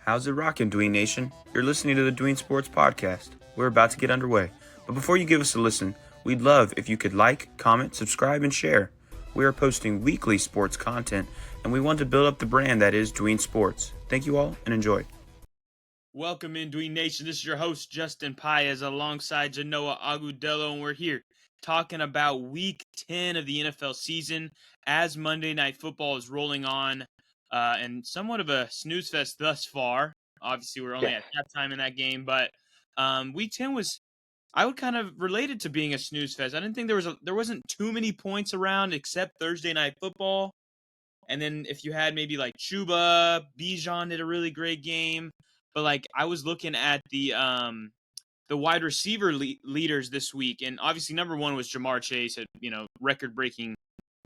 How's it rockin', Dween Nation? You're listening to the Dween Sports Podcast. We're about to get underway. But before you give us a listen, we'd love if you could like, comment, subscribe, and share. We are posting weekly sports content, and we want to build up the brand that is Dween Sports. Thank you all, and enjoy. Welcome in, Dween Nation. This is your host, Justin Paez, alongside Genoa Agudelo, and we're here talking about Week 10 of the NFL season as Monday Night Football is rolling on, and somewhat of a snooze fest thus far. Obviously, we're only at halftime in that game, but Week 10 was, I would kind of relate it to being a snooze fest. I didn't think there wasn't too many points around except Thursday Night Football, and then if you had maybe like Chuba, Bijan did a really great game. But like I was looking at the wide receiver leaders this week, and obviously number one was Jamar Chase at record breaking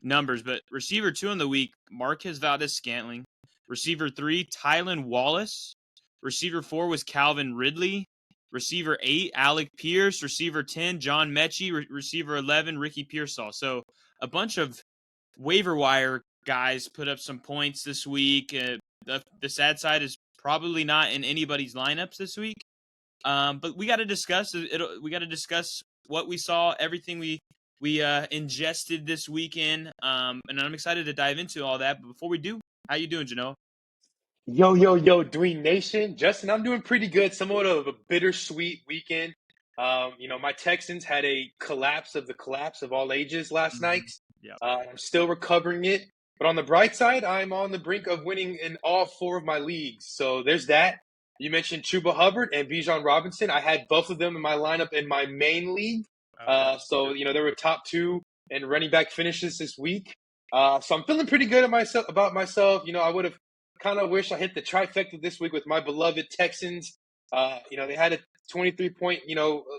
numbers. But receiver 2 in the week, Marquez Valdez-Scantling. Receiver 3, Tylan Wallace. Receiver 4 was Calvin Ridley. Receiver 8, Alec Pierce. Receiver 10, John Mechie. Receiver 11, Ricky Pearsall. So a bunch of waiver wire guys put up some points this week. The sad side is probably not in anybody's lineups this week. But we got to discuss it. We got to discuss what we saw, everything we ingested this weekend. And I'm excited to dive into all that. But before we do, how you doing, Jano? Yo, Dween Nation. Justin, I'm doing pretty good. Somewhat of a bittersweet weekend. My Texans had a collapse of all ages last night. Yeah. I'm still recovering it. But on the bright side, I'm on the brink of winning in all 4 of my leagues. So there's that. You mentioned Chuba Hubbard and Bijan Robinson. I had both of them in my lineup in my main league. So they were top 2 in running back finishes this week. So I'm feeling pretty good about myself. I would have kind of wish I hit the trifecta this week with my beloved Texans. They had a 23-point,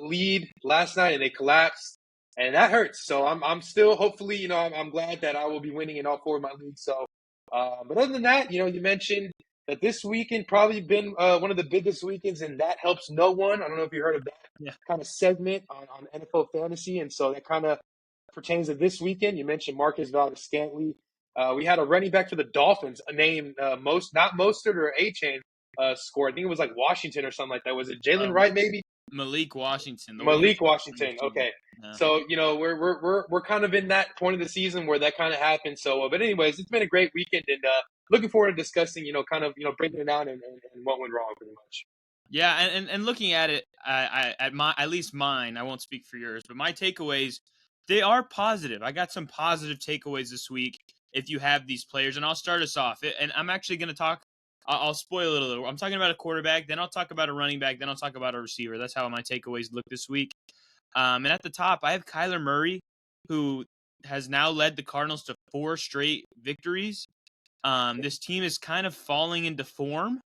lead last night and they collapsed, and that hurts. So I'm still hopefully, I'm glad that I will be winning in all 4 of my leagues. So, but other than that, you mentioned that this weekend probably been one of the biggest weekends, and that helps no one. I don't know if you heard of that kind of segment on NFL fantasy, and so that kind of pertains to this weekend. You mentioned Marquez Valdez-Scantling. We had a running back for the Dolphins, a name not Mostert or A-Chain scored. I think it was like Washington or something like that. Was it Jalen Wright maybe? Malik Washington. Malik Washington. Okay. Yeah. So we're kind of in that point of the season where that kind of happened. So, but anyways, it's been a great weekend, and looking forward to discussing breaking it down and what went wrong pretty much. Yeah, and looking at it, at least mine, I won't speak for yours, but my takeaways, they are positive. I got some positive takeaways this week if you have these players, and I'll start us off. And I'm actually going to talk, I'll spoil it a little. I'm talking about a quarterback, then I'll talk about a running back, then I'll talk about a receiver. That's how my takeaways look this week. And at the top, I have Kyler Murray, who has now led the Cardinals to 4 straight victories. This team is kind of falling into form.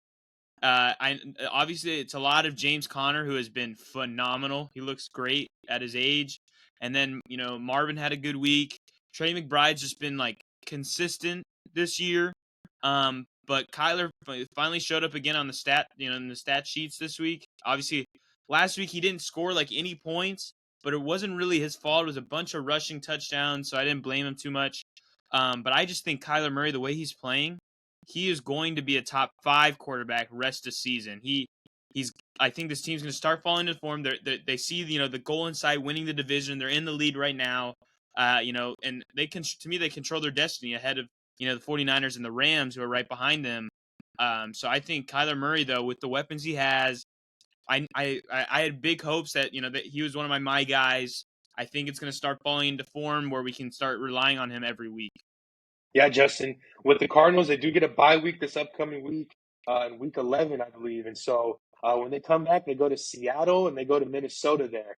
Obviously it's a lot of James Conner, who has been phenomenal. He looks great at his age. And then, Marvin had a good week. Trey McBride's just been like consistent this year. But Kyler finally showed up again on the in the stat sheets this week. Obviously last week he didn't score like any points, but it wasn't really his fault. It was a bunch of rushing touchdowns, so I didn't blame him too much. But I just think Kyler Murray, the way he's playing, he is going to be a top 5 quarterback rest of season. I think this team's going to start falling into form. They see the goal in sight, winning the division. They're in the lead right now. And they control their destiny ahead of the 49ers and the Rams, who are right behind them. So I think Kyler Murray, though, with the weapons he has, I had big hopes that that he was one of my guys. I think it's going to start falling into form where we can start relying on him every week. Yeah, Justin, with the Cardinals, they do get a bye week this upcoming week, in week 11, I believe. And so when they come back, they go to Seattle and they go to Minnesota there.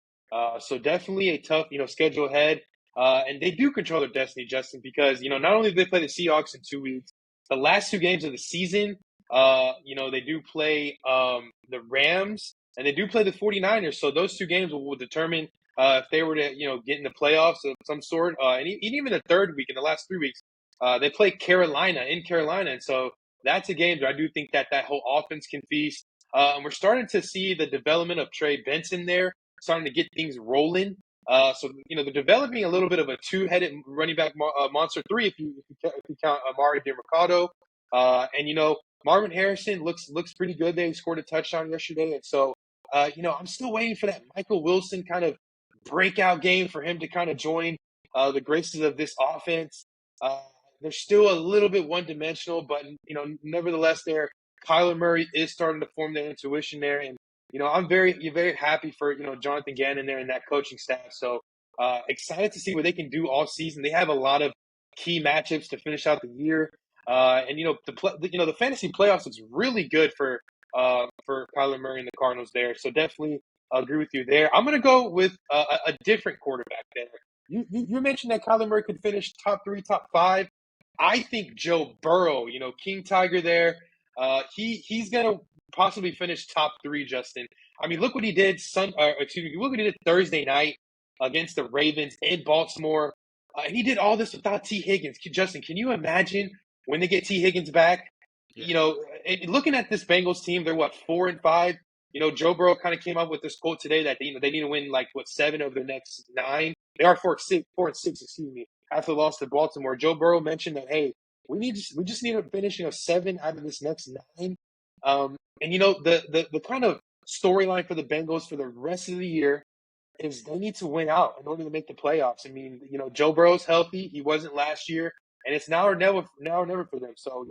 So definitely a tough, schedule ahead. And they do control their destiny, Justin, because, not only do they play the Seahawks in 2 weeks, the last 2 games of the season, they do play the Rams and they do play the 49ers. So those 2 games will determine if they were to, get in the playoffs of some sort. And even the third week, in the last 3 weeks, they play Carolina, and so that's a game that I do think that whole offense can feast. And we're starting to see the development of Trey Benson there, starting to get things rolling. So they're developing a little bit of a 2-headed running back monster 3 if you count Amari DeMarcado. And Marvin Harrison looks pretty good there. He scored a touchdown yesterday. And so, I'm still waiting for that Michael Wilson kind of breakout game for him to kind of join the graces of this offense. They're still a little bit one-dimensional, but, nevertheless there, Kyler Murray is starting to form their intuition there. And, I'm very happy for, Jonathan Gannon there and that coaching staff. So excited to see what they can do all season. They have a lot of key matchups to finish out the year. And the fantasy playoffs is really good for Kyler Murray and the Cardinals there. So definitely agree with you there. I'm going to go with a different quarterback there. You mentioned that Kyler Murray could finish top 3, top 5. I think Joe Burrow, King Tiger there, he's going to possibly finish top 3, Justin. I mean, look what he did look what he did Thursday night against the Ravens in Baltimore. And he did all this without T. Higgins. Justin, can you imagine when they get T. Higgins back? Yeah. Looking at this Bengals team, they're 4-5. Joe Burrow kind of came up with this quote today that they need to win 7 of their next 9. They are 4-6, after the loss to Baltimore. Joe Burrow mentioned that, hey, we just need to finish 7 out of this next 9. The kind of storyline for the Bengals for the rest of the year is they need to win out in order to make the playoffs. I mean, Joe Burrow's healthy. He wasn't last year, and it's now or never for them. So,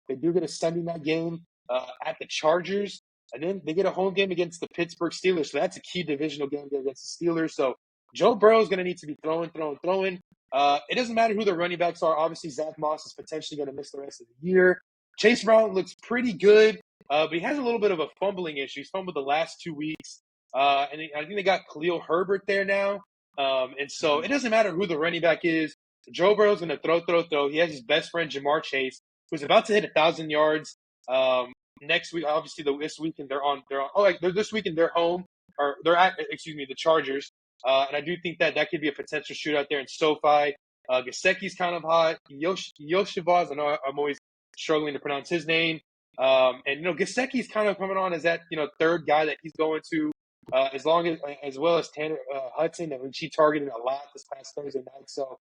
they do get a Sunday night game at the Chargers, and then they get a home game against the Pittsburgh Steelers. So that's a key divisional game there against the Steelers. So Joe Burrow is going to need to be throwing. It doesn't matter who the running backs are. Obviously, Zach Moss is potentially going to miss the rest of the year. Chase Brown looks pretty good, but he has a little bit of a fumbling issue. He's fumbled the last 2 weeks. And I think they got Khalil Herbert there now. And so it doesn't matter who the running back is. Joe Burrow's going to throw. He has his best friend, Jamar Chase, who's about to hit 1,000 yards next week. Obviously, this weekend this weekend they're home, or they're at, the Chargers. And I do think that could be a potential shootout there in SoFi. Gesicki's kind of hot. Yoshivaz, I know I'm always struggling to pronounce his name. And Gesicki's kind of coming on as that third guy that he's going to. As well as Tanner Hudson, and she targeted a lot this past Thursday night. So,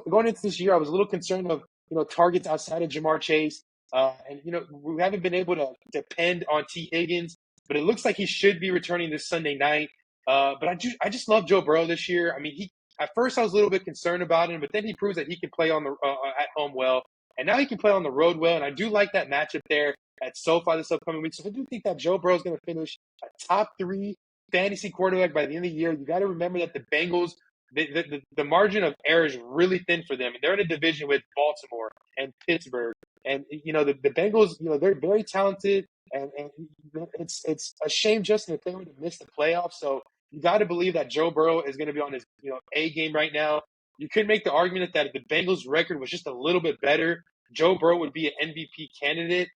going into this year, I was a little concerned of, targets outside of Jamar Chase. And we haven't been able to depend on T. Higgins, but it looks like he should be returning this Sunday night. But I just love Joe Burrow this year. I mean, at first I was a little bit concerned about him, but then he proves that he can play on the at home well, and now he can play on the road well. And I do like that matchup there at SoFi this upcoming week. So I do think that Joe Burrow is going to finish a top 3 fantasy quarterback by the end of the year. You got to remember that the Bengals, the margin of error is really thin for them. They're in a division with Baltimore and Pittsburgh, and the Bengals, they're very talented, and it's a shame, Justin, if they were to miss the playoffs. So you got to believe that Joe Burrow is going to be on his A game right now. You could make the argument that if the Bengals record was just a little bit better, Joe Burrow would be an MVP candidate.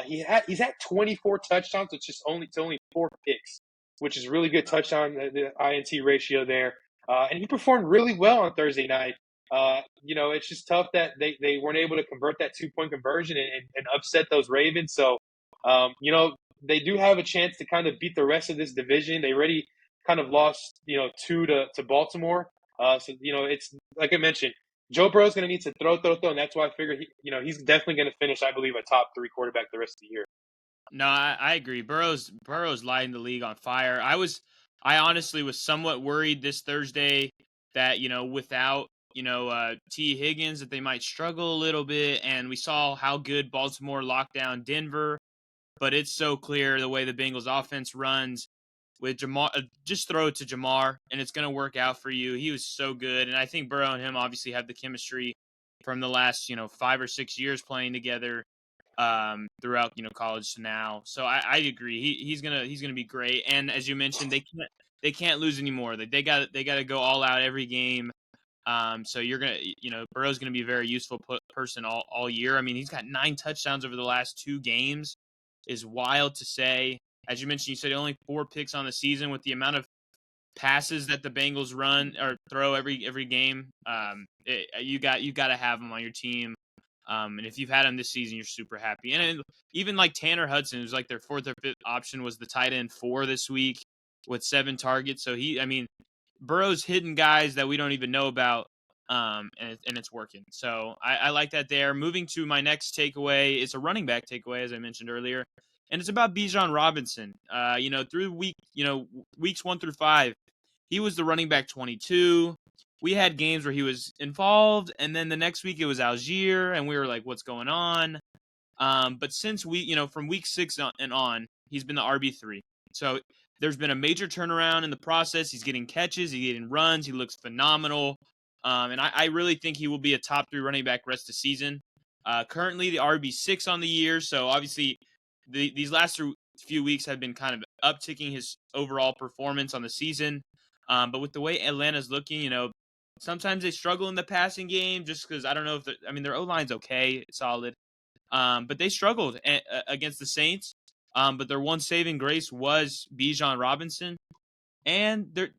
He's at 24 touchdowns. It's only 4 picks, which is really good touchdown, the INT ratio there. And he performed really well on Thursday night. It's just tough that they weren't able to convert that 2-point conversion and upset those Ravens. So, they do have a chance to kind of beat the rest of this division. They already kind of lost, 2 to Baltimore. So, it's like I mentioned, Joe Burrow's going to need to throw, and that's why I figure he's definitely going to finish, I believe, a top 3 quarterback the rest of the year. No, I agree. Burrow's lighting the league on fire. I honestly was somewhat worried this Thursday that, without, T. Higgins, that they might struggle a little bit. And we saw how good Baltimore locked down Denver. But it's so clear the way the Bengals offense runs with Jamar. Just throw it to Jamar, and it's going to work out for you. He was so good. And I think Burrow and him obviously have the chemistry from the last, 5 or 6 years playing together. Throughout college to now. So I agree. He's gonna be great. And as you mentioned, they can't lose anymore. They got to go all out every game. So you're gonna Burrow's gonna be a very useful person all year. I mean, he's got 9 touchdowns over the last 2 games. Is wild to say. As you mentioned, you said only 4 picks on the season with the amount of passes that the Bengals run or throw every game. You got to have him on your team. And if you've had him this season, you're super happy. And even like Tanner Hudson, who's like their 4th or 5th option, was the tight end 4 this week with 7 targets. So Burrow's hitting guys that we don't even know about and it's working. So I like that there. Moving to my next takeaway, it's a running back takeaway, as I mentioned earlier, and it's about Bijan Robinson. Through weeks 1 through 5, he was the running back 22. We had games where he was involved, and then the next week it was Algier, and we were like, what's going on? But since from week 6 and on, he's been the RB3. So there's been a major turnaround in the process. He's getting catches, he's getting runs, he looks phenomenal. And I really think he will be a top 3 running back rest of the season. Currently the RB6 on the year, so obviously these last few weeks have been kind of upticking his overall performance on the season. But with the way Atlanta's looking, sometimes they struggle in the passing game just because I don't know if their O-line's okay, solid. But they struggled against the Saints. But their one saving grace was Bijan Robinson. And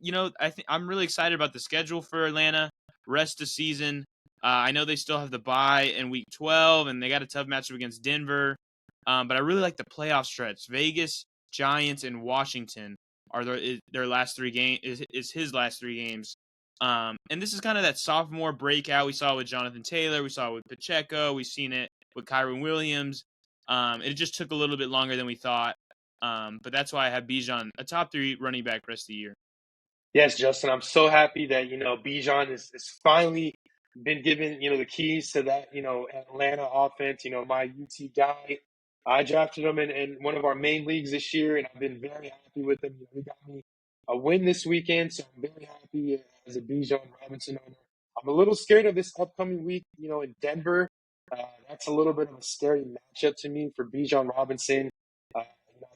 I'm really excited about the schedule for Atlanta rest of season. I know they still have the bye in week 12, and they got a tough matchup against Denver. But I really like the playoff stretch. Vegas, Giants, and Washington are their last 3 games. Is his last 3 games. And this is kind of that sophomore breakout we saw with Jonathan Taylor. We saw it with Pacheco. We've seen it with Kyron Williams. It just took a little bit longer than we thought. But that's why I have Bijan a top 3 running back rest of the year. Yes, Justin, I'm so happy that, Bijan is finally been given, the keys to that, Atlanta offense. My UT guy, I drafted him in one of our main leagues this year, and I've been very happy with him. He got me a win this weekend, so I'm very happy as a Bijan Robinson owner. I'm a little scared of this upcoming week, in Denver. That's a little bit of a scary matchup to me for Bijan Robinson. I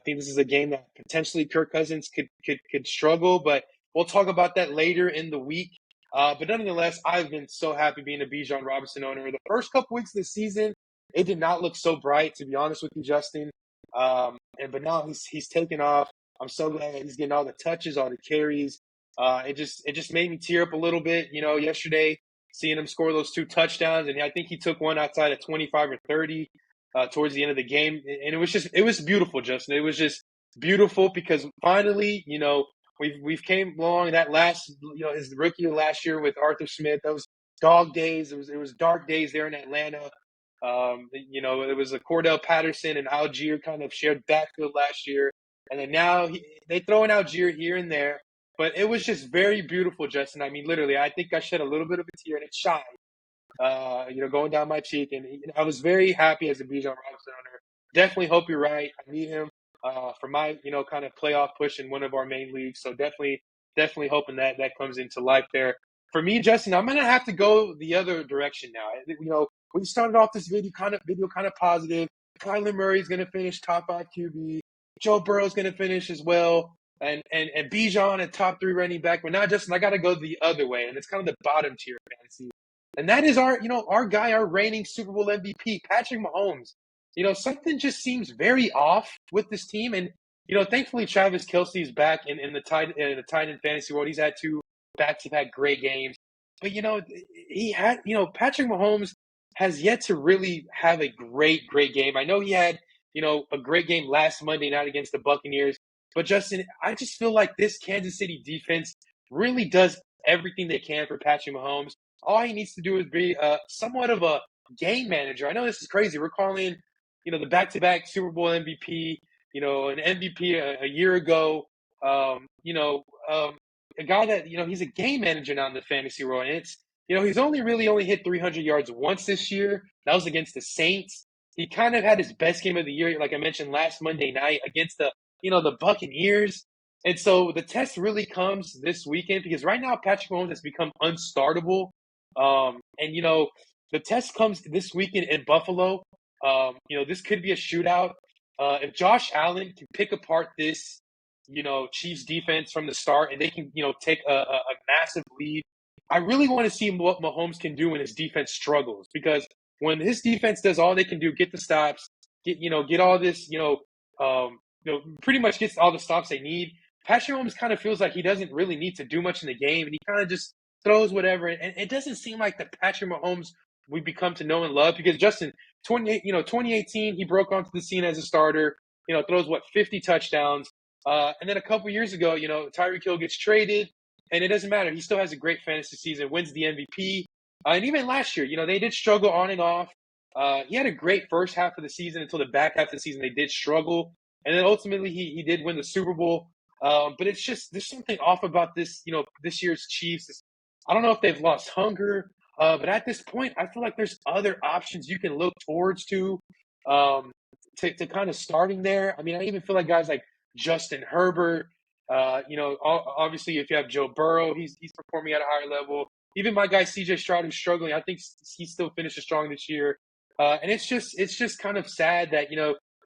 think this is a game that potentially Kirk Cousins could struggle, but we'll talk about that later in the week. But nonetheless, I've been so happy being a Bijan Robinson owner. The first couple weeks of the season, it did not look so bright, to be honest with you, Justin. But now he's taken off. I'm so glad that he's getting all the touches, all the carries. It just made me tear up a little bit, yesterday, seeing him score those 2 touchdowns. And I think he took one outside of 25 or 30 towards the end of the game. And it was beautiful, Justin. It was just beautiful because finally, we've came along that last, his rookie year last year with Arthur Smith. Those dog days. It was dark days there in Atlanta. It was a Cordell Patterson and Algier kind of shared backfield last year. And then now they throw in Algier here and there. But it was just very beautiful, Justin. I mean, literally, I think I shed a little bit of a tear, and it shined, going down my cheek. And I was very happy as a Bijan Robinson owner. Definitely hope you're right. I need him for my, kind of playoff push in one of our main leagues. So definitely hoping that comes into life there. For me, Justin, I'm going to have to go the other direction now. We started off this video kind of positive. Kyler Murray's going to finish top 5 QB. Joe Burrow's going to finish as well. And Bijan a top 3 running back. But now, Justin, I got to go the other way. And it's kind of the bottom tier of fantasy. And that is our guy, our reigning Super Bowl MVP, Patrick Mahomes. Something just seems very off with this team. And, thankfully Travis Kelce's back in the tight end fantasy world. He's had 2 back-to-back great games. But, Patrick Mahomes has yet to really have a great game. I know he had, a great game last Monday night against the Buccaneers. But, Justin, I just feel like this Kansas City defense really does everything they can for Patrick Mahomes. All he needs to do is be somewhat of a game manager. I know this is crazy. We're calling, the back-to-back Super Bowl MVP, an MVP a year ago, a guy that, he's a game manager now in the fantasy world. And it's, he's only hit 300 yards once this year. That was against the Saints. He kind of had his best game of the year, like I mentioned, last Monday night against the Buccaneers. And so the test really comes this weekend because right now Patrick Mahomes has become unstartable. The test comes this weekend in Buffalo. This could be a shootout. If Josh Allen can pick apart this, Chiefs defense from the start and they can, take a massive lead, I really want to see what Mahomes can do when his defense struggles because when his defense does all they can do, get the stops, get all this, pretty much gets all the stops they need. Patrick Mahomes kind of feels like he doesn't really need to do much in the game, and he kind of just throws whatever. And it doesn't seem like the Patrick Mahomes we become to know and love because Justin, 2018, he broke onto the scene as a starter. Throws 50 touchdowns, and then a couple years ago, Tyreek Hill gets traded, and it doesn't matter. He still has a great fantasy season, wins the MVP. And even last year, they did struggle on and off. He had a great first half of the season until the back half of the season. They did struggle. And then ultimately he did win the Super Bowl. But it's just, there's something off about this year's Chiefs. I don't know if they've lost hunger, but at this point, I feel like there's other options you can look towards um, to kind of starting there. I mean, I even feel like guys like Justin Herbert, obviously if you have Joe Burrow, he's performing at a higher level. Even my guy CJ Stroud, who's struggling, I think he still finishes strong this year. And it's just kind of sad that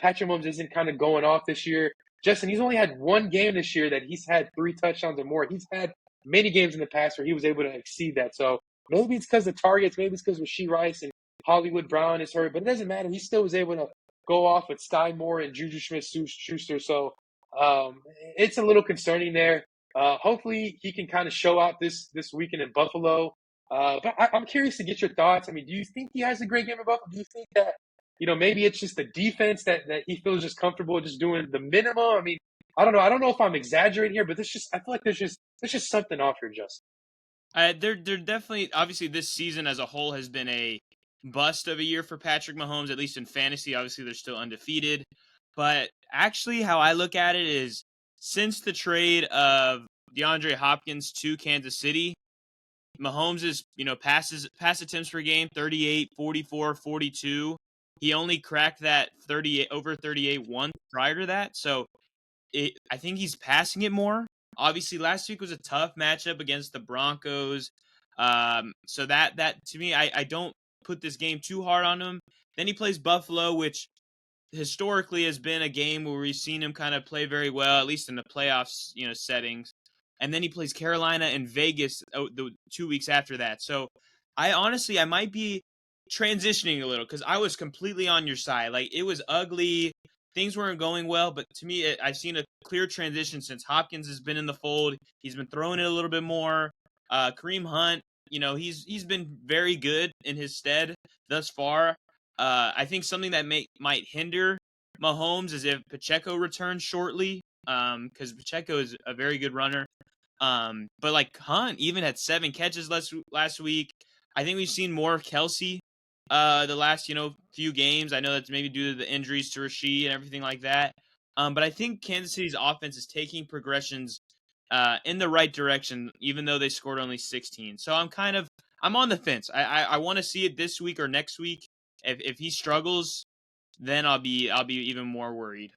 Patrick Mahomes isn't kind of going off this year. Justin, he's only had one game this year that he's had 3 touchdowns or more. He's had many games in the past where he was able to exceed that. So maybe it's because of targets, maybe it's because Rasheed Rice and Hollywood Brown is hurt, but it doesn't matter. He still was able to go off with Sky Moore and Juju Smith-Schuster. So it's a little concerning there. Hopefully he can kind of show out this weekend in Buffalo. But I'm curious to get your thoughts. I mean, do you think he has a great game in Buffalo? Do you think that, maybe it's just the defense that he feels just comfortable just doing the minimum? I mean, I don't know. I don't know if I'm exaggerating here, but I feel like there's just something off here, Justin. They're definitely, obviously this season as a whole has been a bust of a year for Patrick Mahomes, at least in fantasy. Obviously they're still undefeated, but actually how I look at it is since the trade of DeAndre Hopkins to Kansas City, Mahomes is, pass attempts per game, 38, 44, 42. He only cracked that 38 over 38 once prior to that. So I think he's passing it more. Obviously, last week was a tough matchup against the Broncos. So that to me, I don't put this game too hard on him. Then he plays Buffalo, which historically has been a game where we've seen him kind of play very well, at least in the playoffs, settings. And then he plays Carolina and Vegas the 2 weeks after that. So I might be transitioning a little because I was completely on your side. Like, it was ugly. Things weren't going well, but to me, I've seen a clear transition since Hopkins has been in the fold. He's been throwing it a little bit more. Kareem Hunt, he's been very good in his stead thus far. I think something that might hinder Mahomes is if Pacheco returns shortly, because Pacheco is a very good runner. But like Hunt even had 7 catches last week. I think we've seen more of Kelsey the last few games. I know that's maybe due to the injuries to Rasheed and everything like that. But I think Kansas City's offense is taking progressions in the right direction, even though they scored only 16. So I'm on the fence. I want to see it this week or next week. If he struggles, then I'll be even more worried.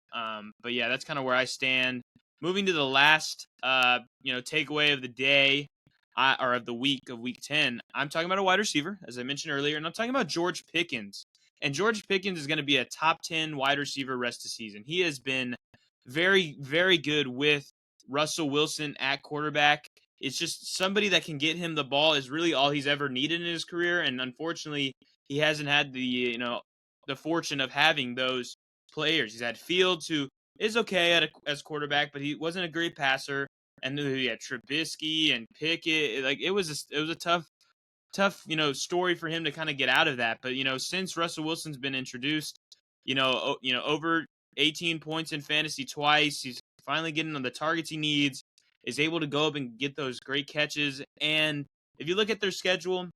But yeah, that's kind of where I stand. Moving to the last takeaway of the day, or of the week of week 10, I'm talking about a wide receiver, as I mentioned earlier, and I'm talking about George Pickens. And George Pickens is going to be a top 10 wide receiver rest of season. He has been very, very good with Russell Wilson at quarterback. It's just somebody that can get him the ball is really all he's ever needed in his career. And unfortunately, he hasn't had the fortune of having those players. He's had Fields, who is okay as quarterback, but he wasn't a great passer. And then he had Trubisky and Pickett. Like, it was a tough story for him to kind of get out of that. But since Russell Wilson's been introduced, over 18 points in fantasy twice. He's finally getting on the targets he needs. Is able to go up and get those great catches. And if you look at their schedule,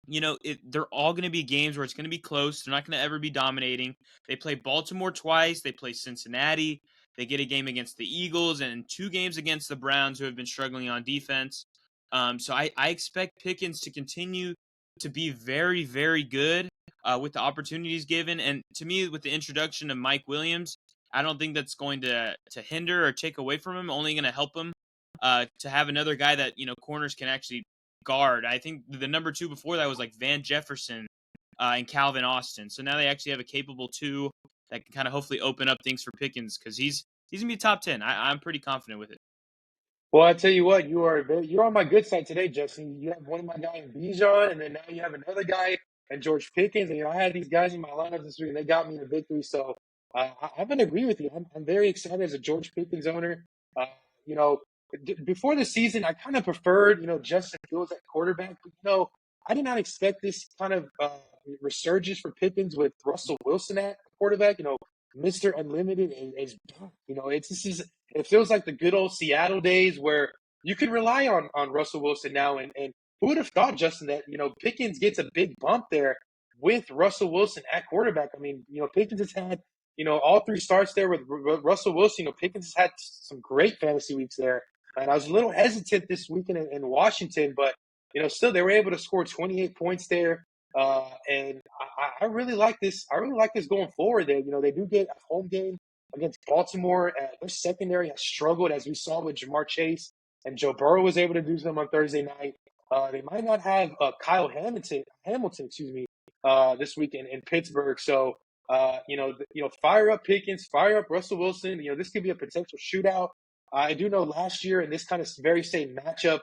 they're all going to be games where it's going to be close. They're not going to ever be dominating. They play Baltimore twice. They play Cincinnati. They get a game against the Eagles and 2 games against the Browns, who have been struggling on defense. So I expect Pickens to continue to be very, very good with the opportunities given. And to me, with the introduction of Mike Williams, I don't think that's going to hinder or take away from him, only going to help him to have another guy that, corners can actually guard. I think the number 2 before that was like Van Jefferson and Calvin Austin. So now they actually have a capable 2 that can kind of hopefully open up things for Pickens, because he's going to be top 10. I'm pretty confident with it. Well, I tell you what, you're on my good side today, Justin. You have one of my guys, Bijan, and then now you have another guy, and George Pickens. And I had these guys in my lineup this week, and they got me the victory. So I'm going to agree with you. I'm very excited as a George Pickens owner. You know, before the season, I kind of preferred, Justin Fields at quarterback. But, I did not expect this kind of resurgence for Pickens with Russell Wilson at quarterback. Mr. Unlimited is back. It feels like the good old Seattle days where you can rely on Russell Wilson now. And who would have thought, Justin, that, Pickens gets a big bump there with Russell Wilson at quarterback? I mean, Pickens has had, all three starts there with Russell Wilson. Pickens has had some great fantasy weeks there. And I was a little hesitant this weekend in Washington, but, still they were able to score 28 points there. And I really like this. I really like this going forward there. They do get a home game against Baltimore. Their secondary has struggled, as we saw with Jamar Chase, and Joe Burrow was able to do something on Thursday night. They might not have Kyle Hamilton, this weekend in Pittsburgh. So, fire up Pickens, fire up Russell Wilson. This could be a potential shootout. I do know last year in this kind of very same matchup,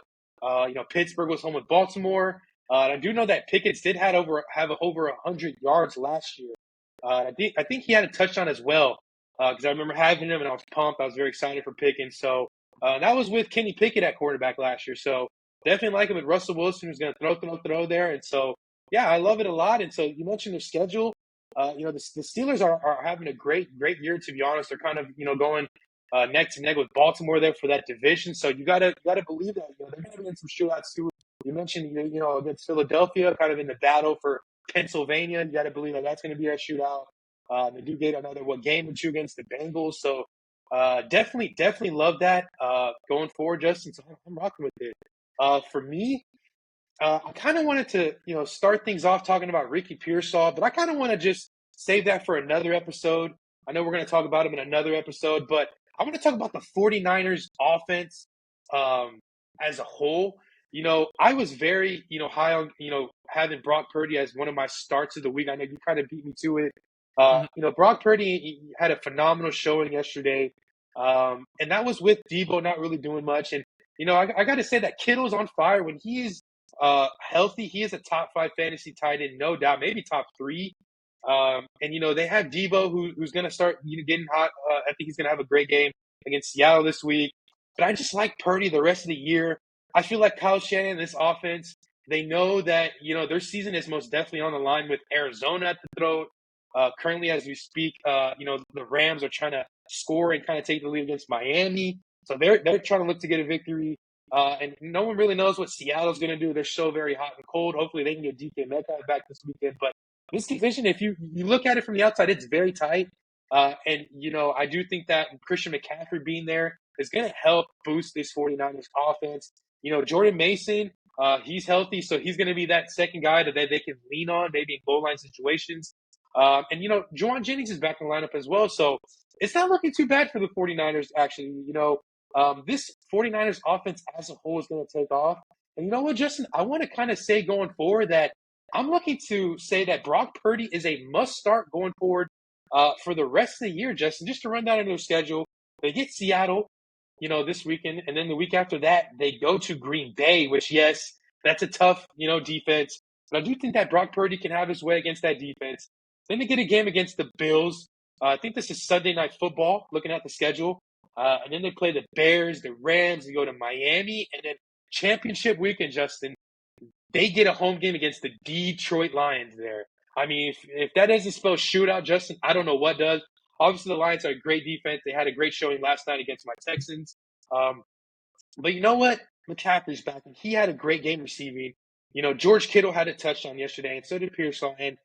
Pittsburgh was home with Baltimore. I do know that Pickens did have over 100 yards last year. I think he had a touchdown as well, because I remember having him and I was pumped. I was very excited for Pickens. So that was with Kenny Pickett at quarterback last year. So definitely like him with Russell Wilson, who's going to throw there. And so, yeah, I love it a lot. And so you mentioned their schedule. The Steelers are having a great year, to be honest. They're kind of, going neck to neck with Baltimore there for that division. So you gotta believe that, they're going to be in some shootouts too. You mentioned, against Philadelphia, kind of in the battle for Pennsylvania. You got to believe that that's going to be a shootout. They do get another game or two against the Bengals. So definitely love that going forward, Justin. So I'm rocking with it. For me, I kind of wanted to, start things off talking about Ricky Pearsall, but I kind of want to just save that for another episode. I know we're going to talk about him in another episode, but I want to talk about the 49ers offense as a whole. I was very, high on, having Brock Purdy as one of my starts of the week. I know you kind of beat me to it. Brock Purdy he had a phenomenal showing yesterday. And that was with Debo not really doing much. And, I got to say that Kittle's on fire. When he is healthy, he is a top 5 fantasy tight end, no doubt, maybe top 3. And, they have Debo who's going to start getting hot. I think he's going to have a great game against Seattle this week. But I just like Purdy the rest of the year. I feel like Kyle Shanahan, this offense, they know that, their season is most definitely on the line with Arizona at the throat. Currently, as we speak, the Rams are trying to score and kind of take the lead against Miami. So they're trying to look to get a victory. And no one really knows what Seattle's going to do. They're so very hot and cold. Hopefully they can get DK Metcalf back this weekend. But this division, if you look at it from the outside, it's very tight. And, I do think that Christian McCaffrey being there is going to help boost this 49ers offense. Jordan Mason, he's healthy, so he's going to be that second guy that they can lean on, maybe in goal line situations. And, Juwan Jennings is back in the lineup as well. So it's not looking too bad for the 49ers, actually. This 49ers offense as a whole is going to take off. And you know what, Justin? I want to kind of say going forward that I'm looking to say that Brock Purdy is a must-start going forward for the rest of the year, Justin. Just to run down their schedule, they get Seattle, this weekend. And then the week after that, they go to Green Bay, which, yes, that's a tough, defense. But I do think that Brock Purdy can have his way against that defense. Then they get a game against the Bills. I think this is Sunday Night Football, looking at the schedule. And then they play the Bears, the Rams. They go to Miami. And then championship weekend, Justin, they get a home game against the Detroit Lions there. I mean, if that doesn't spell shootout, Justin, I don't know what does. Obviously, the Lions are a great defense. They had a great showing last night against my Texans. But you know what? McCaffrey's back, and he had a great game receiving. George Kittle had a touchdown yesterday, and so did Pearsall. And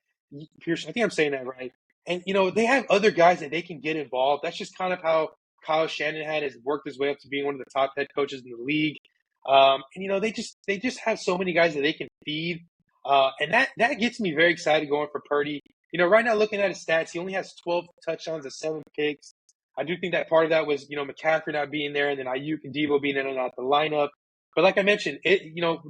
Pearson, I think I'm saying that right. And, they have other guys that they can get involved. That's just kind of how Kyle Shanahan has worked his way up to being one of the top head coaches in the league. And, they just have so many guys that they can feed. And that gets me very excited going for Purdy. Right now looking at his stats, he only has 12 touchdowns and 7 picks. I do think that part of that was, McCaffrey not being there and then Ayuk and Debo being in and out the lineup. But like I mentioned,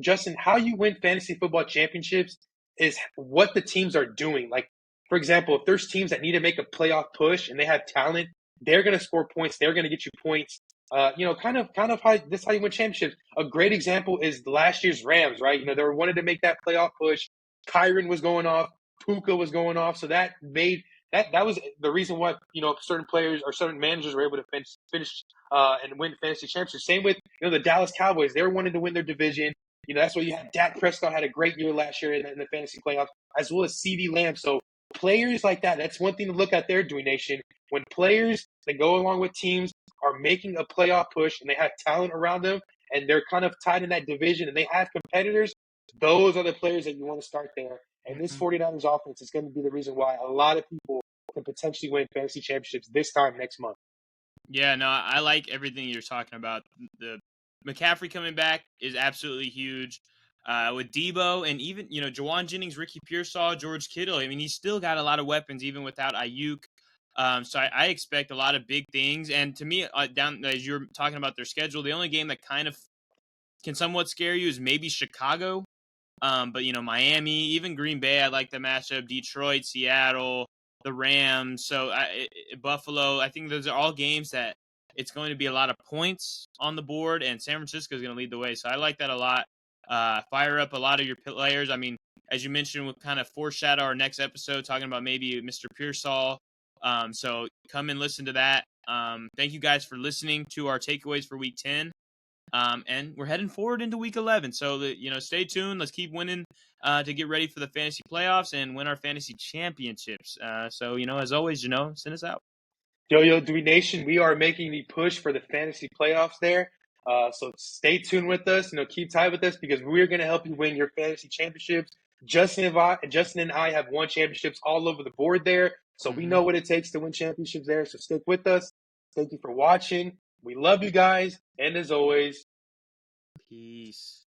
Justin, how you win fantasy football championships is what the teams are doing. Like, for example, if there's teams that need to make a playoff push and they have talent, they're going to score points. They're going to get you points. Kind of how this is how you win championships. A great example is last year's Rams, right? They wanted to make that playoff push. Kyron was going off. Puka was going off. So that made that was the reason why, certain players or certain managers were able to finish and win fantasy championships. Same with, the Dallas Cowboys. They were wanting to win their division. That's why you had Dak Prescott had a great year last year in the fantasy playoffs, as well as CeeDee Lamb. So players like that, that's one thing to look at there, Dewey Nation. When players that go along with teams are making a playoff push and they have talent around them and they're kind of tied in that division and they have competitors, those are the players that you want to start there. And this Mhm. 49ers offense is going to be the reason why a lot of people can potentially win fantasy championships this time next month. Yeah, no, I like everything you're talking about. The McCaffrey coming back is absolutely huge. With Debo and even Jawan Jennings, Ricky Pearsall, George Kittle. I mean, he's still got a lot of weapons even without Ayuk. So I expect a lot of big things. And to me, down as you're talking about their schedule, the only game that kind of can somewhat scare you is maybe Chicago. But Miami, even Green Bay, I like the matchup. Detroit, Seattle, the Rams, Buffalo. I think those are all games that it's going to be a lot of points on the board, and San Francisco is going to lead the way. So I like that a lot. Fire up a lot of your players. I mean, as you mentioned, we'll kind of foreshadow our next episode talking about maybe Mr. Pearsall. So come and listen to that. Thank you guys for listening to our takeaways for Week 10. And we're heading forward into Week 11. So, stay tuned. Let's keep winning to get ready for the fantasy playoffs and win our fantasy championships. So, as always, send us out. Yo, Dewey Nation, we are making the push for the fantasy playoffs there. So stay tuned with us. Keep tight with us because we're going to help you win your fantasy championships. Justin and I have won championships all over the board there. So we know what it takes to win championships there. So stick with us. Thank you for watching. We love you guys. And as always, Peace.